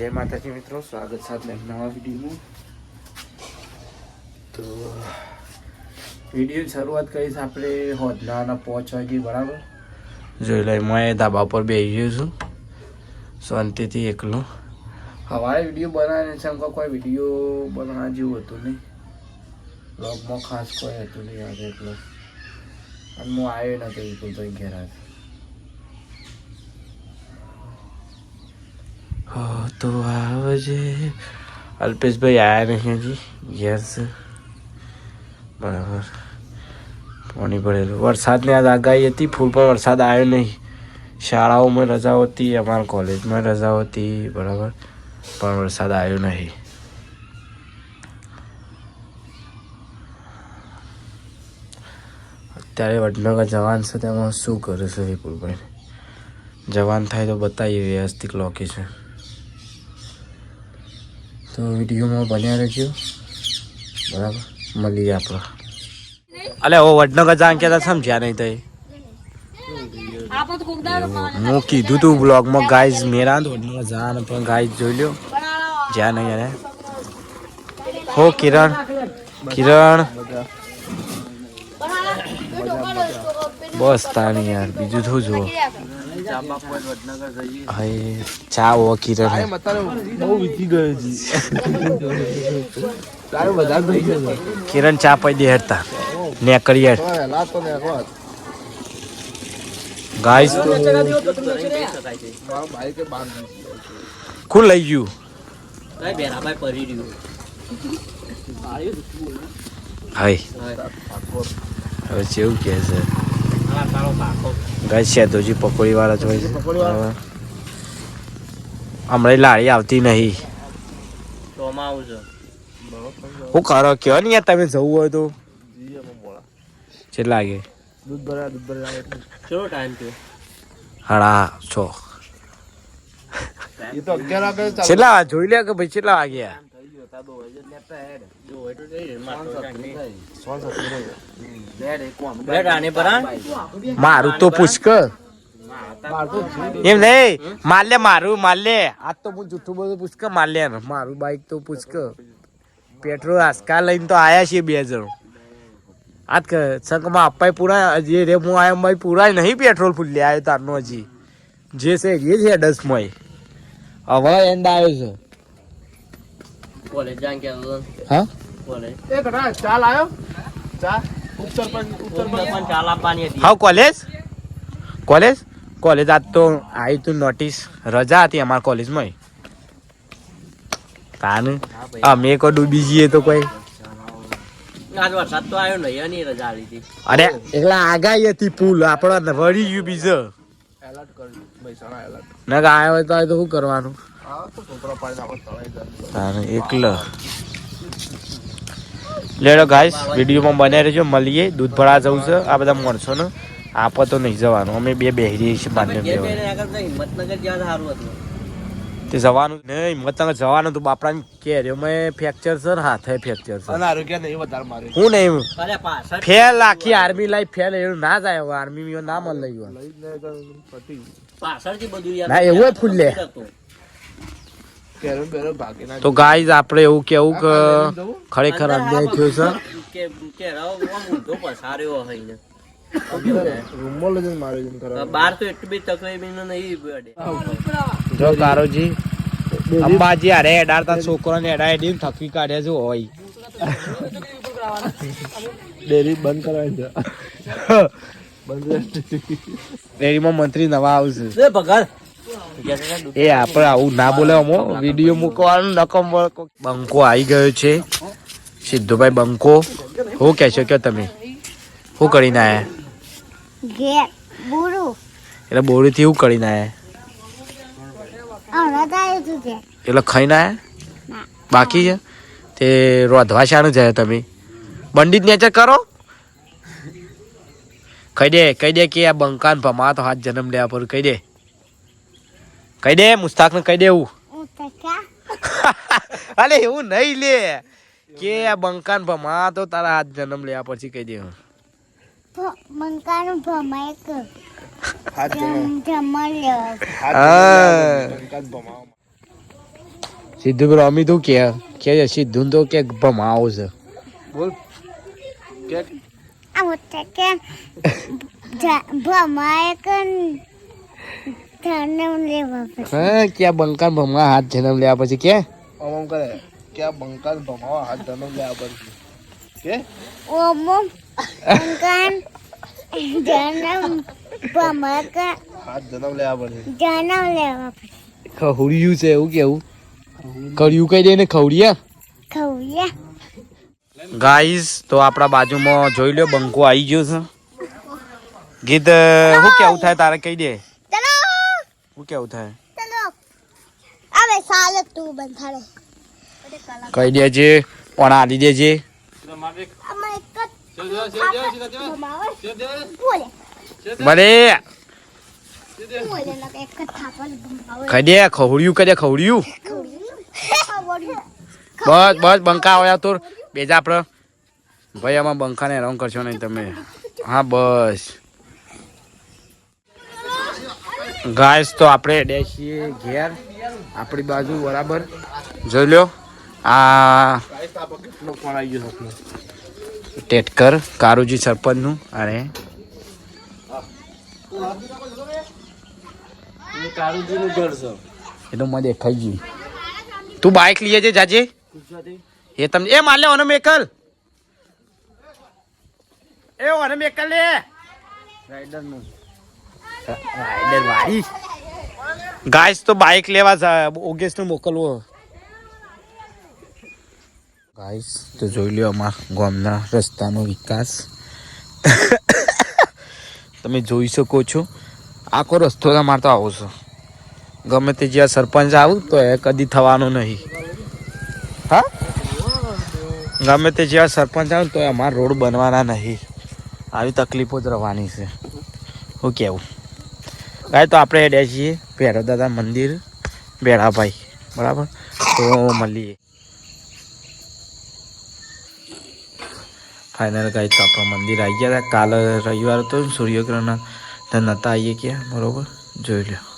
જય માતાજી મિત્રો, સ્વાગત સાથે નવા વિડીયોમાં. તો વિડીયો શરૂઆત કરીશ આપણે હોદનાના 5 વાગે બરાબર. જોઈ લે, મેં ધાબા પર બેસી ગયો છું શાંતિથી એકલો. સવારે વિડીયો બનાવીને છે, કોઈ વિડીયો બનાવવા જેવું હતું નહીં, બ્લોગમાં ખાસ કોઈ હતું નહીં આજે એટલો. અને હું આવ્યો નતો બિલકુલ તો ઘેર આવ્યો. તો આવજે. અલ્પેશભાઈ આવ્યા નહીં હજી, ઘેર છે બરાબર. પાણી ભરેલું. વરસાદની આજ આગાહી હતી ફૂલ, પણ વરસાદ આવ્યો નહીં. શાળાઓમાં રજાઓ હતી, અમારા કોલેજમાં રજાઓ હતી બરાબર, પણ વરસાદ આવ્યો નહીં. અત્યારે વડનગર જવાન છે, તેમાં શું કરે છે વિપુલભાઈ? જવાન થાય તો બતાવીએ વ્યવસ્થિત લોકેશન. તો વિડીયોમાં બન્યા રહેજો બરાબર. મળીએ આપણે. અલે ઓ વડનગર જાણ કહેતા સમજ્યા નહીં તો હું કીધું તું બ્લોગમાં ગાઈઝ મેરા વડનગર જાણ, પણ ગાઈઝ જોઈ લ્યો જ્યાં નહીં. અરે હો કિરણ બસ તાણી યાર, બીજું શું જુઓ. ચા ઓ કિરણ કિરણ ચા પી દે હેરતા ને કરીએ ગાઈસ. કોણ લઈ ગયું? હાય હવે જેવું કે છે ગાઈસ, છે તો હજી પકોડી વાળા જ હોય છે. હમણાં લાડી આવતી નહીં. હું કરો કયો ને યાર, તમે જવું હોય તો કેટલા લાગે? કેટલા જોઈ લે કે ભાઈ કેટલા વાગ્યા? મારું તો પૂછક એમ નહીં, મારલે મારું મારલે. આજ તો હું જૂઠું બધું પૂછક મારલે. મારું બાઈક તો પૂછક. પેટ્રોલ આસકા લઈને તો આયા છીએ 2 જણ. આજ સંઘમાં અપાઈ પૂરા જે રે હું આયો ભાઈ પૂરા નહીં પેટ્રોલ ફૂલ લે આવ્યો તારનો. હજી જે છે એ છે 10 હવે એન્ડ આવ્યો છે. કોલેજ જાન કે હા કોલેજ એક રા ચાલ આવ્યો ચા ઉત્તર પણ ચાલ આપવાની હતી. હા કોલેજ આજ તો આવી તું નોટિસ રજા હતી અમારા કોલેજમાં. તાને અમે કોઈ ડૂબી જઈએ તો કોઈ આજ વરસાદ તો આવ્યો નહીં, એની રજા આવી હતી. અરે એકલા આગાહી હતી પુલ આપણો વળી ગયું બીજો એલર્ટ કર્યું મહેસાણા એલર્ટ ના આવ્યો હોય તો શું કરવાનું? એકલો લેડો ગાઈસ, વિડીયોમાં બનાવી રહેજો. મળીએ. દૂધ ભરા જવું છે આ બધા માણસો ને, આપો તો નહીં જવાનું. અમે બે બેહરી છીએ બાંધને તે જવાનું નહીં. હિંમતનગર જવાનું તું બાપરા ને કે મેં ફ્રેક્ચર છે ને હાથે ફ્રેક્ચર છે. હું નહીં ફેલ આખી આર્મી લાઈફ ફેલ એવું ના જાય. હવે આર્મી ના મળ લઈ ના એવું ફૂલ લે. તો ગાઈઝ આપણે એવું કેવું કે ખરેખર અન્યાય થયો છે. જો કારોજી અંબાજી અરે એડાડતા છોકરાને એડાડી થકી કાઢ્યા જો હોય. ડેરી બંધ કરાવી છે. ડેરીમાં મંત્રી નવા આવશે. એ આપડે આવું ના બોલે. વિડીયો મૂકવાનું નકમ. બંકો આવી ગયો છે સિદ્ધુભાઈ. બંકો શું કે છો? તમે શું કરીને આયા? એટલે બોરું થી શું કરીને આયા? એટલે ખાઈને આયા? બાકી છે તે રોધવા શાનું જાય તમે? પંડિત નેચર કરો. કહી દે કે આ બંકાન ભમા તો હાથ જન્મ લેવા પર કહી દે મુસ્તાક ને કહી દેવું. અરે એવું નહીં લે કે આ બંકાન ભમા તો તારા હાથ જન્મ લેવા પછી કહી દે. બંકાન ભમાય સિદ્ધુ પેલો અમિત તું કે સિદ્ધુ તો કે ભમાવો છે બોલ કે આ મોટા કે ભમાય કન જન્મ લેવા પછી હા ક્યાં બંકાન ભમા હાથ જન્મ લેવા પછી કે આમ કરે ક્યાં બંકાન ભમાવા હાથ જન્મ લેવા પછી કે ઓમો બંકાન જન્મ ભમાય કે હાથ જન્મ લેવા પછી જન્મ લેવા પછી ખવડિયું છે એવું કેવું કર્યું કઈ દે ને ખવડિયા ખવયા ગાઈસ તો આપણા બાજુમાં જોઈ લો બંકો આવી ગયો છે ગીત શું કેવું થાય તારે કહી દે ચલો શું કેવું થાય ચલો હવે સાલે તું બંધારે કહી દેજે પણ આલી દેજે અમે એક જ બોલે ભલે બોલે ના એક જ થાપા ભમાવે કહી દે ખવડિયું કહી દે ખવડિયું બસ બસ બંકા આવ્યા તો બેજા આપણે ભાઈ આમાં બંકાને હેરાન કરશો નહીં તમે હા બસ ગાઈસ તો આપણે ડેશીએ ઘેર આપણી બાજુ બરાબર જોઈ લો આ કેટલો કોણ આવી ગયો આપણો ટેટકર કારુજી સરપંચનું અને કારુજીનું ઘર છે એ તો મને દેખાઈ ગયું તું બાઇક લઈએ છે જાજે એ તમને એ માર લે ઓને મેકલ એ ઓને મેકલ લે રાઈડરનું રાઈડર વાળી ગાઈસ તો બાઇક લેવા ઓગેસ્ટ નું મોકલવો ગાઈસ તો જોઈ લ્યો અમાર ગામના રસ્તાનો વિકાસ તમે જોઈ શકો છો આખો રસ્તો અમારે તો આવો છો ગમે તે જ્યાં સરપંચ આવું તો એ કદી થવાનું નહીં હા ગમે તે જ્યાં સરપંચ આવું તો અમારા રોડ બનવાના નહીં આવી તકલીફો જ રહેવાની છે શું કેવું ગાય તો આપણે હેડ્યા છીએ ભેરો દાદા મંદિર બેડાભાઈ બરાબર તો મળીએ ફાઇનલ ગાય તો આપણા મંદિર આવી ગયા હતા કાલે રવિવાર હતો સૂર્યગ્રહણ નતા આવીએ ક્યાં બરાબર જોઈ લો